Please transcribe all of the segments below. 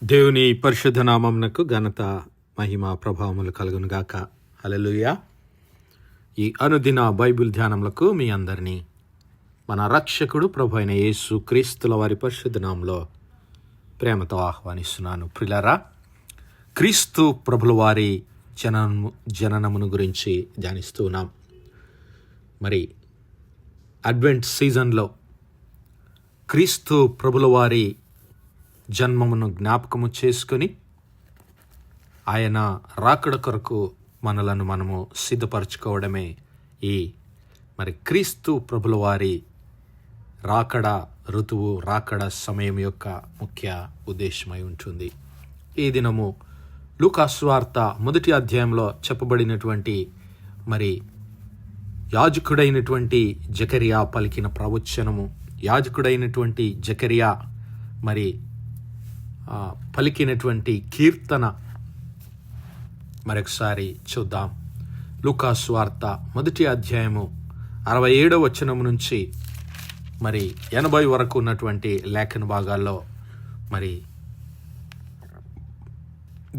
దేవుని పరిశుద్ధ నామమునకు ఘనత మహిమ ప్రభావములు కలుగునుగాక. హల్లెలూయా. ఈ అనుదిన బైబిల్ ధ్యానములకు మీ అందరినీ మన రక్షకుడు ప్రభు అయిన యేసు క్రీస్తుల వారి పరిశుద్ధ నామములో ప్రేమతో ఆహ్వానిస్తున్నాను. ప్రియులారా, క్రీస్తు ప్రభుల వారి జననమును గురించి ధ్యానిస్తూ ఉన్నాం. మరి అడ్వెంట్ సీజన్లో క్రీస్తు ప్రభుల వారి జన్మమును జ్ఞాపకము చేసుకొని ఆయన రాకడ కొరకు మనలను మనము సిద్ధపరచుకోవడమే ఈ మరి క్రీస్తు ప్రభుల వారి రాకడ ఋతువు, రాకడ సమయం యొక్క ముఖ్య ఉద్దేశమై ఉంటుంది. ఈ దినము లూకా సువార్త 1వ అధ్యాయంలో చెప్పబడినటువంటి మరి యాజకుడైనటువంటి జకరియా పలికిన ప్రవచనము, యాజకుడైనటువంటి జకరియా మరి పలికినటువంటి కీర్తన మరొకసారి చూద్దాం. లూకా సువార్త 1వ అధ్యాయము 67వ వచనం నుంచి మరి 80 వరకు ఉన్నటువంటి లేఖన భాగాల్లో మరి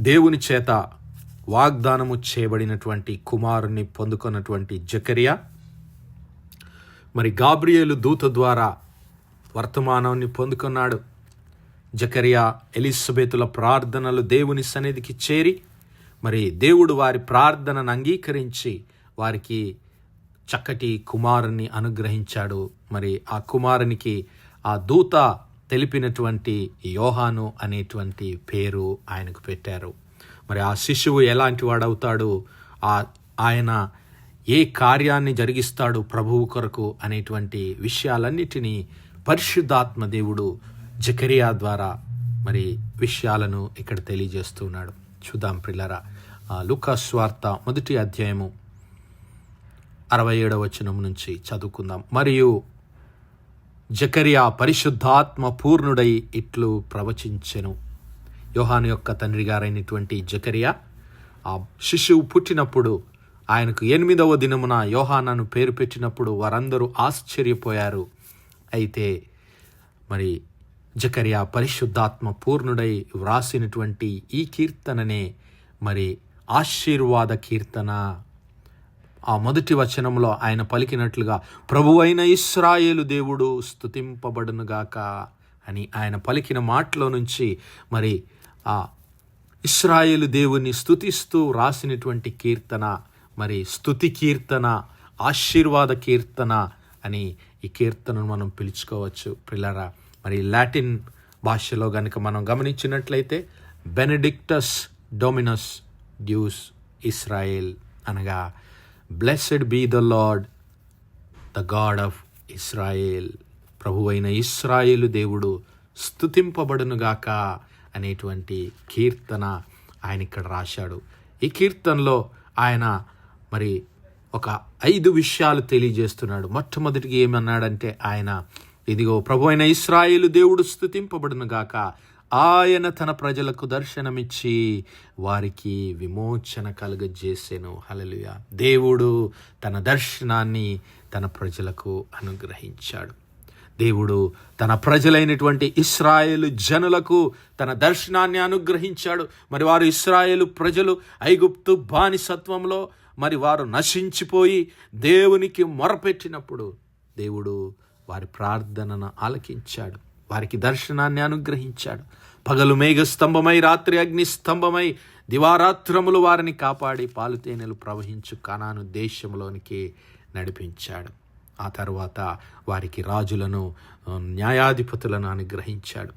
దేవుని చేత వాగ్దానము చేయబడినటువంటి కుమారుని పొందుకున్నటువంటి జకరియా మరి గాబ్రియేలు దూత ద్వారా వర్తమానాన్ని పొందుకున్నాడు. జకరియా ఎలిజబెతుల ప్రార్థనలు దేవుని సన్నిధికి చేరి మరి దేవుడు వారి ప్రార్థనను అంగీకరించి వారికి చక్కటి కుమారుని అనుగ్రహించాడు. మరి ఆ కుమారునికి ఆ దూత తెలిపినటువంటి యోహాను అనేటువంటి పేరు ఆయనకు పెట్టారు. మరి ఆ శిశువు ఎలాంటి వాడవుతాడు, ఆయన ఏ కార్యాన్ని జరిగిస్తాడు ప్రభువు కొరకు అనేటువంటి విషయాలన్నిటినీ పరిశుద్ధాత్మ దేవుడు జకరియా ద్వారా మరి విషయాలను ఇక్కడ తెలియజేస్తున్నాడు. చూద్దాం ప్రియులారా, లూకా సువార్త 1వ అధ్యాయము 67వ వచనం నుంచి చదువుకుందాం. మరియు జకరియా పరిశుద్ధాత్మ పూర్ణుడై ఇట్లు ప్రవచించెను. యోహాను యొక్క తండ్రి గారైనటువంటి జకరియా ఆ శిశువు పుట్టినప్పుడు ఆయనకు 8వ దినమున యోహానను పేరు పెట్టినప్పుడు వారందరూ ఆశ్చర్యపోయారు. అయితే మరి జకరియా పరిశుద్ధాత్మ పూర్ణుడై వ్రాసినటువంటి ఈ కీర్తననే మరి ఆశీర్వాద కీర్తన. ఆ 1వ వచనంలో ఆయన పలికినట్లుగా ప్రభువైన ఇశ్రాయేలు దేవుడు స్తుతింపబడునుగాక అని ఆయన పలికిన మాటలో నుంచి మరి ఆ ఇశ్రాయేలు దేవుని స్తుతిస్తూ రాసినటువంటి కీర్తన మరి స్తుతి కీర్తన, ఆశీర్వాద కీర్తన అని ఈ కీర్తనను మనం పిలుచుకోవచ్చు. పిల్లరా, మరి లాటిన్ భాషలో కనుక మనం గమనించినట్లయితే బెనెడిక్టస్ డొమినస్ డ్యూస్ ఇస్రాయేల్ అనగా blessed be the lord the god of Israel, ప్రభువైన ఇస్రాయేలు దేవుడు స్తుతింపబడునుగాక అనేటువంటి కీర్తన ఆయన ఇక్కడ రాశాడు. ఈ కీర్తనలో ఆయన మరి ఒక 5 విషయాలు తెలియజేస్తున్నాడు. మొట్టమొదటిగా ఏమన్నాడంటే ఆయన, ఇదిగో ప్రభువైన ఇశ్రాయేలు దేవుడు స్తుతింపబడునుగాక, ఆయన తన ప్రజలకు దర్శనమిచ్చి వారికి విమోచన కలుగజేసెను. హల్లెలూయా. దేవుడు తన దర్శనాన్ని తన ప్రజలకు అనుగ్రహించాడు. దేవుడు తన ప్రజలైనటువంటి ఇశ్రాయేలు జనులకు తన దర్శనాన్ని అనుగ్రహించాడు. మరి వారు ఇశ్రాయేలు ప్రజలు ఐగుప్తు బానిసత్వంలో మరి వారు నశించిపోయి దేవునికి మొరపెట్టినప్పుడు దేవుడు వారి ప్రార్థనను ఆలకించాడు, వారికి దర్శనాన్ని అనుగ్రహించాడు. పగలు మేఘస్తంభమై రాత్రి అగ్ని స్తంభమై దివారాత్రములు వారిని కాపాడి పాలుతేనెలు ప్రవహించు కనాను దేశంలోనికి నడిపించాడు. ఆ తర్వాత వారికి రాజులను, న్యాయాధిపతులను అనుగ్రహించాడు.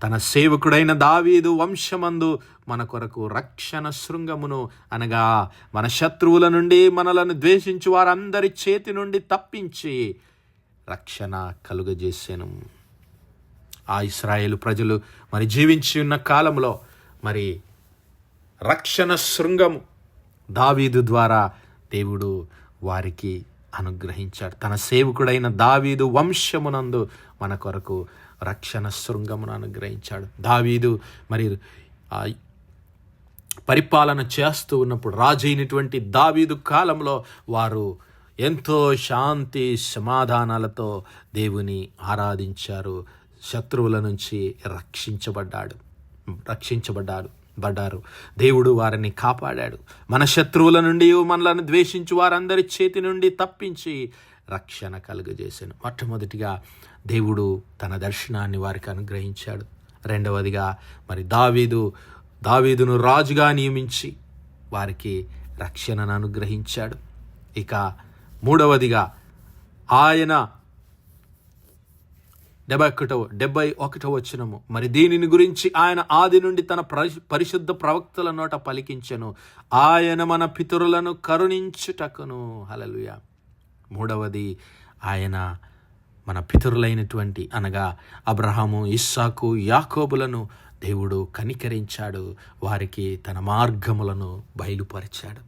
తన సేవకుడైన దావీదు వంశమందు మన కొరకు రక్షణ శృంగమును అనగా మన శత్రువుల నుండి మనలను ద్వేషించు వారందరి చేతి నుండి తప్పించి రక్షణ కలుగజేసెను. ఆ ఇశ్రాయేలు ప్రజలు మరి జీవించి ఉన్న కాలంలో మరి రక్షణ శృంగము దావీదు ద్వారా దేవుడు వారికి అనుగ్రహించాడు. తన సేవకుడైన దావీదు వంశమునందు మన కొరకు రక్షణ శృంగమును అనుగ్రహించాడు. దావీదు మరి పరిపాలన చేస్తూ ఉన్నప్పుడు రాజు అయినటువంటి దావీదు కాలంలో వారు ఎంతో శాంతి సమాధానాలతో దేవుని ఆరాధించారు. శత్రువుల నుంచి రక్షించబడ్డాడు. రక్షించబడ్డారు. దేవుడు వారిని కాపాడాడు. మన శత్రువుల నుండి, మనలను ద్వేషించి వారందరి చేతి నుండి తప్పించి రక్షణ కలుగజేశాను. మొట్టమొదటిగా దేవుడు తన దర్శనాన్ని వారికి అనుగ్రహించాడు. రెండవదిగా మరి దావీదును రాజుగా నియమించి వారికి రక్షణను అనుగ్రహించాడు. ఇక మూడవదిగా ఆయన 71వ వచనము, మరి దీనిని గురించి ఆయన ఆది నుండి తన పరిశుద్ధ ప్రవక్తల నోట పలికించెను, ఆయన మన పితరులను కరుణించుటకును. హల్లెలూయా. మూడవది, ఆయన మన పితరులైనటువంటి అనగా అబ్రహాము, ఇస్సాకు, యాకోబులను దేవుడు కనికరించాడు, వారికి తన మార్గములను బయలుపరిచాడు.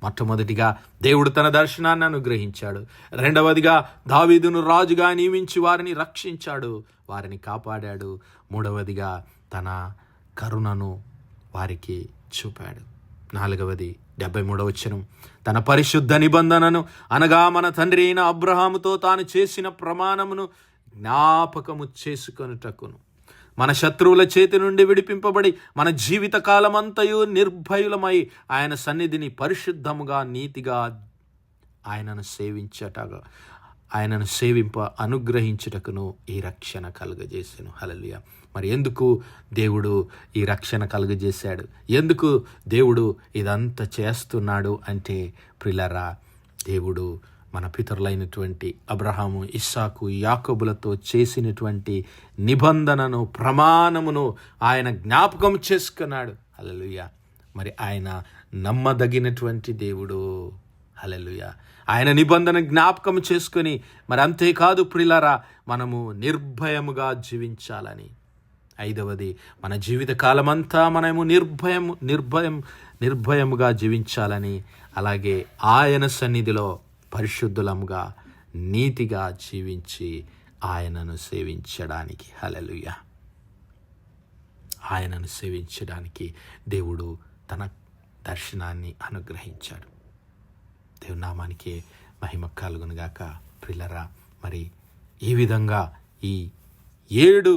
మొట్టమొదటిగా దేవుడు తన దర్శనాన్ని అనుగ్రహించాడు. రెండవదిగా దావీదును రాజుగా నియమించి వారిని రక్షించాడు, వారిని కాపాడాడు. మూడవదిగా తన కరుణను వారికి చూపాడు. నాలుగవది 73వ వచనం, తన పరిశుద్ధ నిబంధనను అనగా మన తండ్రి అయిన అబ్రహాముతో తాను చేసిన ప్రమాణమును జ్ఞాపకము చేసుకొనుటకును, మన శత్రువుల చేతి నుండి విడిపింపబడి మన జీవిత కాలమంతయు నిర్భయులమై ఆయన సన్నిధిని పరిశుద్ధముగా నీతిగా ఆయనను సేవింప అనుగ్రహించుటకును ఈ రక్షణ కలుగజేసాను. హల్లెలూయా. మరి ఎందుకు దేవుడు ఈ రక్షణ కలుగజేశాడు? ఎందుకు దేవుడు ఇదంతా చేస్తున్నాడు అంటే, ప్రియులారా, దేవుడు మన పితరులైనటువంటి అబ్రహాము, ఇస్సాకు, యాకోబులతో చేసినటువంటి నిబంధనను, ప్రమాణమును ఆయన జ్ఞాపకం చేసుకున్నాడు. హల్లెలూయా. మరి ఆయన నమ్మదగినటువంటి దేవుడు. హల్లెలూయా. ఆయన నిబంధన జ్ఞాపకం చేసుకొని, మరి అంతేకాదు ప్రియులారా, మనము నిర్భయముగా జీవించాలని. ఐదవది, మన జీవిత కాలమంతా మనము నిర్భయముగా జీవించాలని, అలాగే ఆయన సన్నిధిలో పరిశుద్ధులముగా నీతిగా జీవించి ఆయనను సేవించడానికి. హల్లెలూయా. ఆయనను సేవించడానికి దేవుడు తన దర్శనాన్ని అనుగ్రహించాడు. దేవుని నామానికి మహిమ కలుగునుగాక. ప్రియులారా, మరి ఈ విధంగా ఈ 7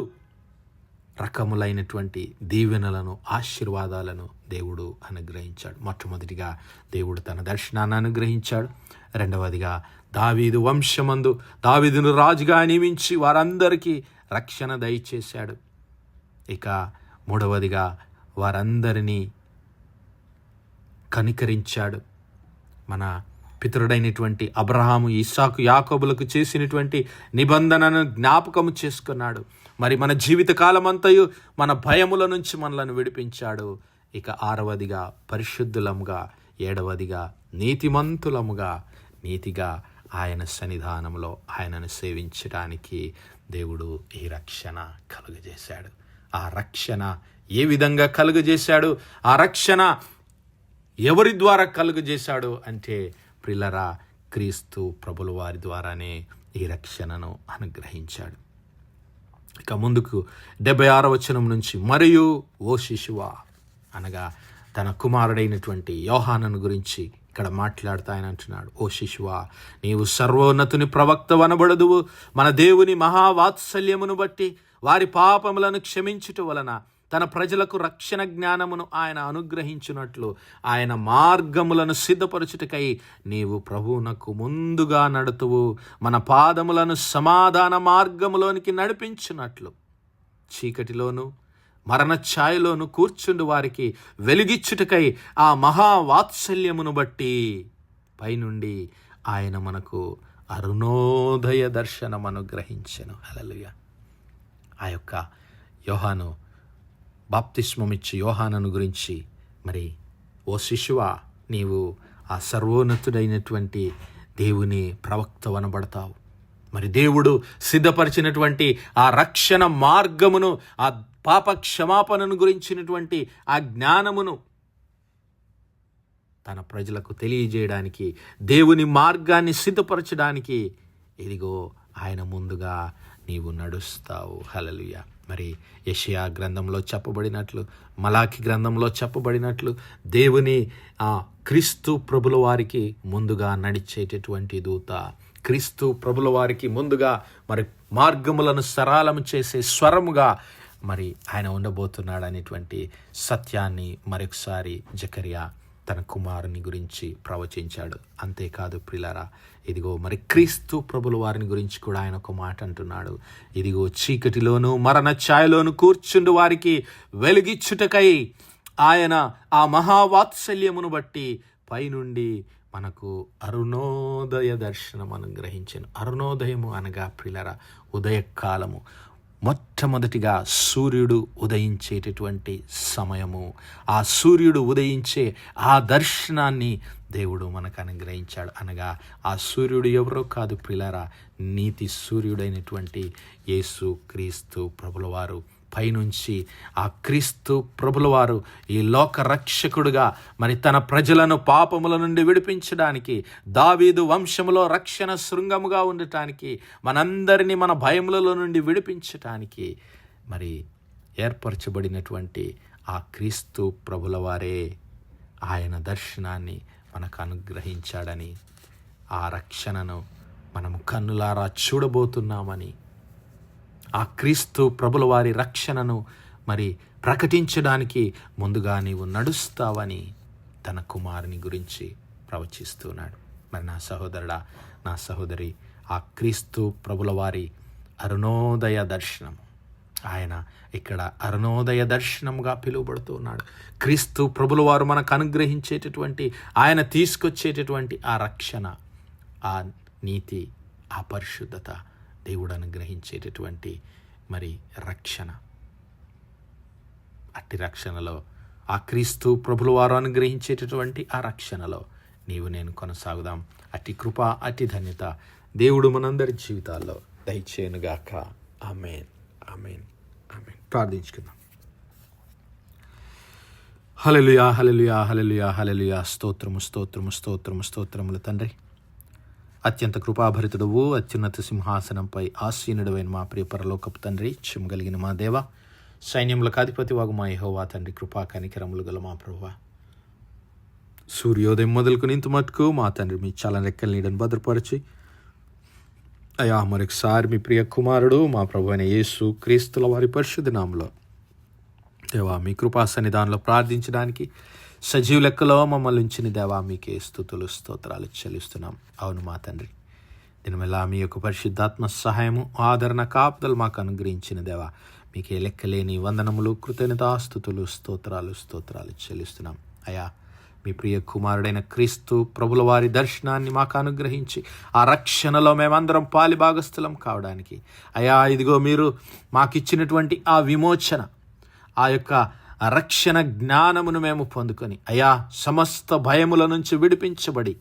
రకములైనటువంటి దీవెనలను, ఆశీర్వాదాలను దేవుడు అనుగ్రహించాడు. మొట్టమొదటిగా దేవుడు తన దర్శనాన్ని అనుగ్రహించాడు. రెండవదిగా దావీదు వంశమందు దావీదును రాజుగా నియమించి వారందరికీ రక్షణ దయచేశాడు. ఇక మూడవదిగా వారందరినీ కనికరించాడు. మన పితరుడైనటువంటి అబ్రహాము, ఇస్సాకు, యాకోబులకు చేసినటువంటి నిబంధనను జ్ఞాపకము చేసుకున్నాడు. మరి మన జీవిత కాలమంతయు మన భయముల నుంచి మనలను విడిపించాడు. ఇక ఆరవదిగా పరిశుద్ధులముగా, ఏడవదిగా నీతిమంతులముగా, నీతిగా ఆయన సన్నిధానంలో ఆయనను సేవించడానికి దేవుడు ఈ రక్షణ కలుగజేశాడు. ఆ రక్షణ ఏ విధంగా కలుగజేశాడు? ఆ రక్షణ ఎవరి ద్వారా కలుగజేశాడు అంటే, ప్రియులారా, క్రీస్తు ప్రభుల వారి ద్వారానే ఈ రక్షణను అనుగ్రహించాడు. ఇక ముందుకు 76వ వచనం నుంచి, మరియు ఓ శిశువా అనగా తన కుమారుడైనటువంటి యోహానును గురించి ఇక్కడ మాట్లాడుతూ ఆయన అంటున్నాడు, ఓ శిశువా, నీవు సర్వోన్నతుని ప్రవక్త వనబడదువు. మన దేవుని మహావాత్సల్యమును బట్టి వారి పాపములను క్షమించుట వలన తన ప్రజలకు రక్షణ జ్ఞానమును ఆయన అనుగ్రహించినట్లు ఆయన మార్గములను సిద్ధపరచుటకై నీవు ప్రభువునకు ముందుగా నడుతువు. మన పాదములను సమాధాన మార్గములోనికి నడిపించినట్లు చీకటిలోను మరణ ఛాయలోను కూర్చుండు వారికి వెలిగిచ్చుటకై ఆ మహావాత్సల్యమును బట్టి పైనుండి ఆయన మనకు అరుణోదయ దర్శనం అనుగ్రహించెను. హల్లెలూయా. ఆ యొక్క యోహాను బాప్తిస్మమిచ్చి యోహానును గురించి, మరి ఓ శిశువా, నీవు ఆ సర్వోన్నతుడైనటువంటి దేవుని ప్రవక్త వనబడతావు. మరి దేవుడు సిద్ధపరిచినటువంటి ఆ రక్షణ మార్గమును, ఆ పాప క్షమాపణను గురించినటువంటి ఆ జ్ఞానమును తన ప్రజలకు తెలియజేయడానికి, దేవుని మార్గాన్ని సిద్ధపరచడానికి ఇదిగో ఆయన ముందుగా నీవు నడుస్తావు. హల్లెలూయా. మరి యెషయా గ్రంథంలో చెప్పబడినట్లు, మలాకి గ్రంథంలో చెప్పబడినట్లు, దేవుని క్రీస్తు ప్రభుల వారికి ముందుగా నడిచేటటువంటి దూత, క్రీస్తు ప్రభుల వారికి ముందుగా మరి మార్గములను సరళము చేసే స్వరముగా మరి ఆయన ఉండబోతున్నాడు అనేటువంటి సత్యాన్ని మరొకసారి జకరియా తన కుమారుని గురించి ప్రవచించాడు. అంతేకాదు ప్రియులారా, ఇదిగో మరి క్రీస్తు ప్రభుల వారిని గురించి కూడా ఆయన ఒక మాట అంటున్నాడు. ఇదిగో చీకటిలోను మరణ ఛాయలోను కూర్చుండు వారికి వెలుగిచ్చుటకై ఆయన ఆ మహావాత్సల్యమును బట్టి పైనుండి మనకు అరుణోదయ దర్శనం అనుగ్రహించాను. అరుణోదయము అనగా ప్రియులారా ఉదయకాలము, మొట్టమొదటిగా సూర్యుడు ఉదయించేటటువంటి సమయము. ఆ సూర్యుడు ఉదయించే ఆ దర్శనాన్ని దేవుడు మనకు అనుగ్రహించాడు. అనగా ఆ సూర్యుడు ఎవరో కాదు ప్రియులారా, నీతి సూర్యుడైనటువంటి యేసు క్రీస్తు ప్రభుల వారు పైనుంచి ఆ క్రీస్తు ప్రభుల వారు ఈ లోక రక్షకుడుగా మరి తన ప్రజలను పాపముల నుండి విడిపించడానికి, దావీదు వంశములో రక్షణ శృంగముగా ఉండటానికి, మనందరినీ మన భయములలో నుండి విడిపించటానికి మరి ఏర్పరచబడినటువంటి ఆ క్రీస్తు ప్రభుల వారే ఆయన దర్శనాన్ని మనకు అనుగ్రహించాడని, ఆ రక్షణను మనము కన్నులారా చూడబోతున్నామని, ఆ క్రీస్తు ప్రభుల వారి రక్షణను మరి ప్రకటించడానికి ముందుగా నీవు నడుస్తావని తన కుమారుని గురించి ప్రవచిస్తున్నాడు. మరి నా సహోదరుడా, నా సహోదరి, ఆ క్రీస్తు ప్రభుల వారి అరుణోదయ దర్శనము, ఆయన ఇక్కడ అరుణోదయ దర్శనముగా పిలువబడుతున్నాడు. క్రీస్తు ప్రభుల వారు మనకు అనుగ్రహించేటటువంటి, ఆయన తీసుకొచ్చేటటువంటి ఆ రక్షణ, ఆ నీతి, ఆ పరిశుద్ధత, దేవుడు అనుగ్రహించేటటువంటి మరి రక్షణ. అట్టి రక్షణలో, ఆ క్రీస్తు ప్రభుల వారు అనుగ్రహించేటటువంటి ఆ రక్షణలో నీవు నేను కొనసాగుదాం. అట్టి కృప, అట్టి ధన్యత దేవుడు మనందరి జీవితాల్లో దయచేయునుగాక. ఆమేన్, ఆమేన్, ఆమేన్. ప్రార్థించుకుందాం. హల్లెలూయా, హల్లెలూయా, హల్లెలూయా, హల్లెలూయా. స్తోత్రము, స్తోత్రము, స్తోత్రము, స్తోత్రములు తండ్రి. అత్యంత కృపాభరితుడవు, అత్యున్నత సింహాసనంపై ఆసీనుడవైన మా ప్రియ పరలోకపు తండ్రి, చిమ్మగలిగిన మా దేవ, సైన్యములకు అధిపతి వాగు మా యెహోవా తండ్రి, కృపా కనికరములు గల మా ప్రభువా, సూర్యోదయం మొదలుకు ఇంత మటుకు మా తండ్రి మీ చాలా రెక్కల నీడని భద్రపరిచి అయా మరొకసారి మీ ప్రియ కుమారుడు మా ప్రభు అయిన యేసు క్రీస్తుల వారి పరిశుద్ధ నామములో దేవా మీ కృపా సన్నిధానంలో ప్రార్థించడానికి సజీవ లెక్కలో మమ్మల్ని ఉంచిన దేవా మీకే స్తుతులు స్తోత్రాలు చెల్లిస్తున్నాం. అవును మా తండ్రి, దీనివల్ల మీ యొక్క పరిశుద్ధాత్మ సహాయము, ఆదరణ, కాపుదలు మాకు అనుగ్రహించిన దేవా మీకే లెక్కలేని వందనములు, కృతజ్ఞతాస్తుతులు, స్తోత్రాలు స్తోత్రాలు చెల్లిస్తున్నాం. అయా మీ ప్రియ కుమారుడైన క్రీస్తు ప్రభుల వారి దర్శనాన్ని మాకు అనుగ్రహించి ఆ రక్షణలో మేమందరం పాలిభాగస్థులం కావడానికి అయా ఇదిగో మీరు మాకిచ్చినటువంటి ఆ విమోచన, ఆ యొక్క రక్షణ జ్ఞానమును మేము పొందుకొని అయా సమస్త భయముల నుంచి విడిపించబడి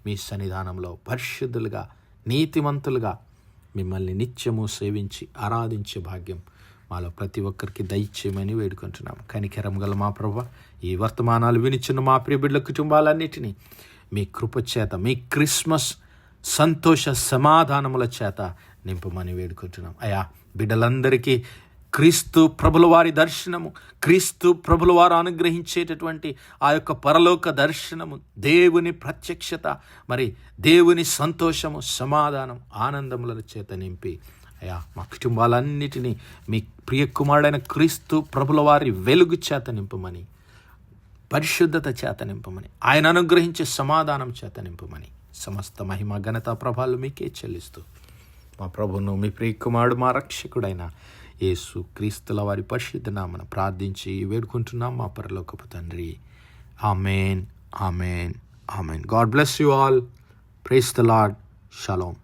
మీ సన్నిధానంలో పరిశుద్ధులుగా, నీతిమంతులుగా మిమ్మల్ని నిత్యము సేవించి ఆరాధించే భాగ్యం మాలో ప్రతి ఒక్కరికి దయచేయమని వేడుకుంటున్నాం. కనికరం గల మా ప్రభువా, ఈ వర్తమానాలు వినిచున్న మా ప్రియ బిడ్డల కుటుంబాలన్నిటినీ మీ కృప చేత, మీ క్రిస్మస్ సంతోష సమాధానముల చేత నింపమని వేడుకుంటున్నాం. అయా బిడ్డలందరికీ క్రీస్తు ప్రభుల వారి దర్శనము, క్రీస్తు ప్రభుల వారు అనుగ్రహించేటటువంటి ఆ యొక్క పరలోక దర్శనము, దేవుని ప్రత్యక్షత, మరి దేవుని సంతోషము, సమాధానం, ఆనందముల చేత నింపి అయా మా కుటుంబాలన్నిటినీ మీ ప్రియ కుమారుడైన క్రీస్తు ప్రభుల వారి వెలుగు చేత నింపమని, పరిశుద్ధత చేత నింపమని, ఆయన అనుగ్రహించే సమాధానం చేత నింపమని సమస్త మహిమ, ఘనత, ప్రభావాలు మీకే చెల్లిస్తూ మా ప్రభువును, మీ ప్రియ కుమారుడు, మా రక్షకుడైన యేసు క్రీస్తుల వారి పరిశుద్ధ నామమున ప్రార్థించి వేడుకుంటున్నాం మా పరలోకపు తండ్రి. ఆమేన్, ఆమేన్, ఆమేన్. God bless you all. Praise the Lord. Shalom.